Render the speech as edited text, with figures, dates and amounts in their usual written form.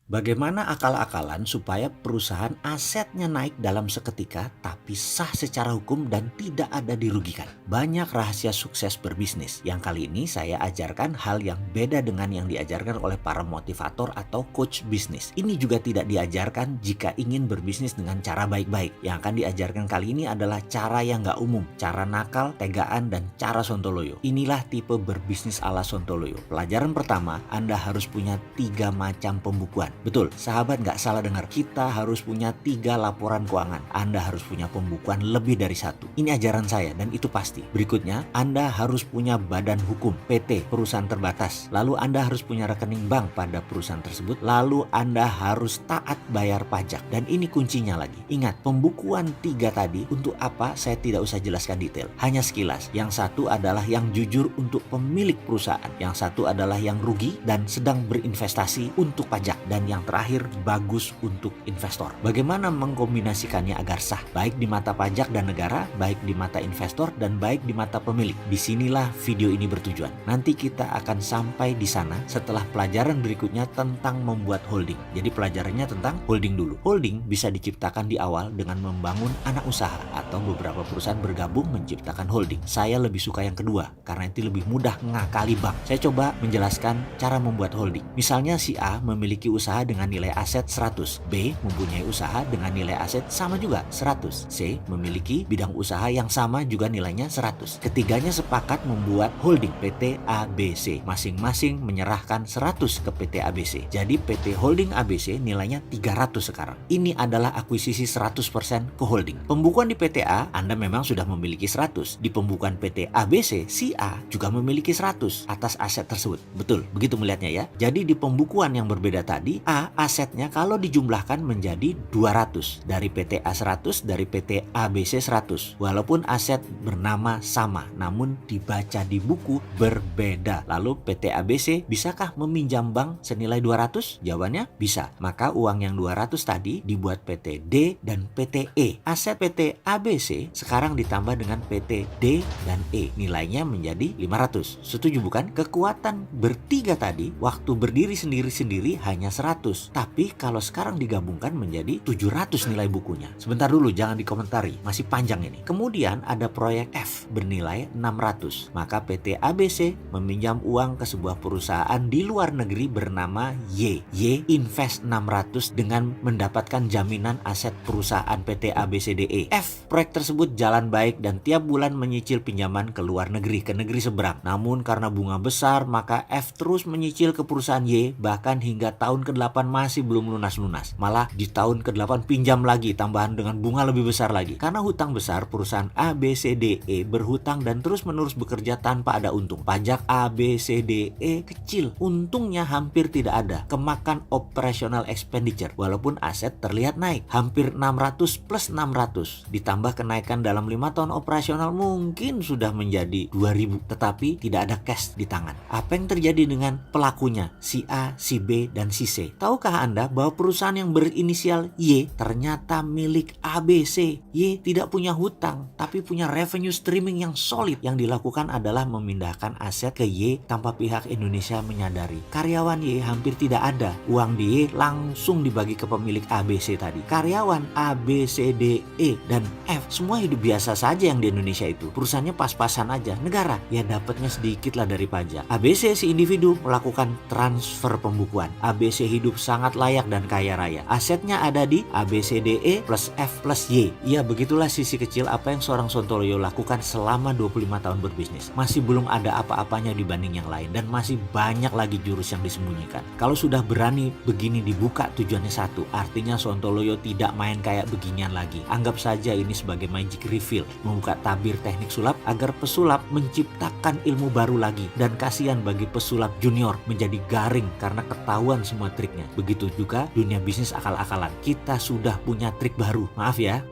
Bagaimana akal-akalan supaya perusahaan asetnya naik dalam seketika tapi sah secara hukum dan tidak ada dirugikan? Banyak rahasia sukses berbisnis yang kali ini saya ajarkan hal yang beda dengan yang diajarkan oleh para motivator atau coach bisnis. Ini juga tidak diajarkan jika ingin berbisnis dengan cara baik-baik. Yang akan diajarkan kali ini adalah cara yang nggak umum, cara nakal, tegaan, dan cara sontoloyo. Inilah tipe berbisnis ala sontoloyo. Pelajaran pertama, Anda harus punya 3 macam pembukuan. Betul, sahabat nggak salah dengar. Kita harus punya 3 laporan keuangan. Anda harus punya pembukuan lebih dari 1. Ini ajaran saya dan itu pasti. Berikutnya, Anda harus punya badan hukum, PT, perusahaan terbatas. Lalu Anda harus punya rekening bank pada perusahaan tersebut. Lalu Anda harus taat bayar pajak. Dan ini kuncinya lagi. Ingat, pembukuan 3 tadi untuk apa saya tidak usah jelaskan detail. Hanya sekilas. Yang satu adalah yang jujur untuk pemilik perusahaan. Yang satu adalah yang rugi dan sedang berinvestasi untuk pajak. Dan yang terakhir bagus untuk investor. Bagaimana mengkombinasikannya agar sah, baik di mata pajak dan negara, baik di mata investor, dan baik di mata pemilik. Disinilah video ini bertujuan. Nanti kita akan sampai di sana setelah pelajaran berikutnya tentang membuat holding. Jadi pelajarannya tentang holding dulu. Holding bisa diciptakan di awal dengan membangun anak usaha atau beberapa perusahaan bergabung menciptakan holding. Saya lebih suka yang kedua karena itu lebih mudah ngakali bank. Saya coba menjelaskan cara membuat holding. Misalnya si A memiliki usaha dengan nilai aset 100, B mempunyai usaha dengan nilai aset sama juga 100, C memiliki bidang usaha yang sama juga nilainya 100. Ketiganya sepakat membuat holding PT ABC, masing-masing menyerahkan 100 ke PT ABC. Jadi PT Holding ABC nilainya 300 sekarang. Ini adalah akuisisi 100% ke holding. Pembukuan di PT A, Anda memang sudah memiliki 100. Di pembukuan PT ABC, si A juga memiliki 100 atas aset tersebut. Betul, begitu melihatnya ya. Jadi di pembukuan yang berbeda tadi, A asetnya kalau dijumlahkan menjadi 200. Dari PT A 100, dari PT ABC 100. Walaupun aset bernama sama, namun dibaca di buku berbeda. Lalu PT ABC bisakah meminjam bank senilai 200? Jawabannya bisa. Maka uang yang 200 tadi dibuat PT D dan PT E. Aset PT ABC sekarang ditambah dengan PT D dan E. Nilainya menjadi 500. Setuju bukan? Kekuatan bertiga tadi waktu berdiri sendiri-sendiri hanya 100. Tapi kalau sekarang digabungkan menjadi 700 nilai bukunya. Sebentar dulu, jangan dikomentari, masih panjang ini. Kemudian ada proyek F bernilai 600. Maka PT ABC meminjam uang ke sebuah perusahaan di luar negeri bernama Y. Y invest 600 dengan mendapatkan jaminan aset perusahaan PT ABCDE. F, proyek tersebut jalan baik dan tiap bulan menyicil pinjaman ke luar negeri, ke negeri seberang. Namun karena bunga besar, maka F terus menyicil ke perusahaan Y bahkan hingga tahun ke-8 masih belum lunas-lunas. Malah di tahun ke-8 pinjam lagi tambahan dengan bunga lebih besar lagi. Karena hutang besar, perusahaan ABCDE berhutang dan terus-menerus bekerja tanpa ada untung. Pajak ABCDE kecil, untungnya hampir tidak ada. Kemakan operational expenditure walaupun aset terlihat naik. Hampir 600 plus 600 ditambah kenaikan dalam 5 tahun operasional mungkin sudah menjadi 2000, tetapi tidak ada cash di tangan. Apa yang terjadi dengan pelakunya? Si A, si B, dan si C. Tahukah Anda bahwa perusahaan yang berinisial Y ternyata milik ABC? Y tidak punya hutang, tapi punya revenue streaming yang solid. Yang dilakukan adalah memindahkan aset ke Y tanpa pihak Indonesia menyadari. Karyawan Y hampir tidak ada. Uang di Y langsung dibagi ke pemilik ABC tadi. Karyawan A, B, C, D, E, dan F semua hidup biasa saja yang di Indonesia itu. Perusahaannya pas-pasan aja. Negara ya dapatnya sedikit lah dari pajak. ABC si individu melakukan transfer pembukuan. ABC hidup sangat layak dan kaya raya. Asetnya ada di ABCDE plus F plus Y. Ya begitulah sisi kecil apa yang seorang Sontoloyo lakukan selama 25 tahun berbisnis. Masih belum ada apa-apanya dibanding yang lain dan masih banyak lagi jurus yang disembunyikan. Kalau sudah berani begini dibuka tujuannya satu, artinya Sontoloyo tidak main kayak beginian lagi. Anggap saja ini sebagai magic reveal, membuka tabir teknik sulap agar pesulap menciptakan ilmu baru lagi. Dan kasihan bagi pesulap junior menjadi garing karena ketahuan semua triknya. Begitu juga dunia bisnis akal-akalan. Kita sudah punya trik baru. Maaf ya.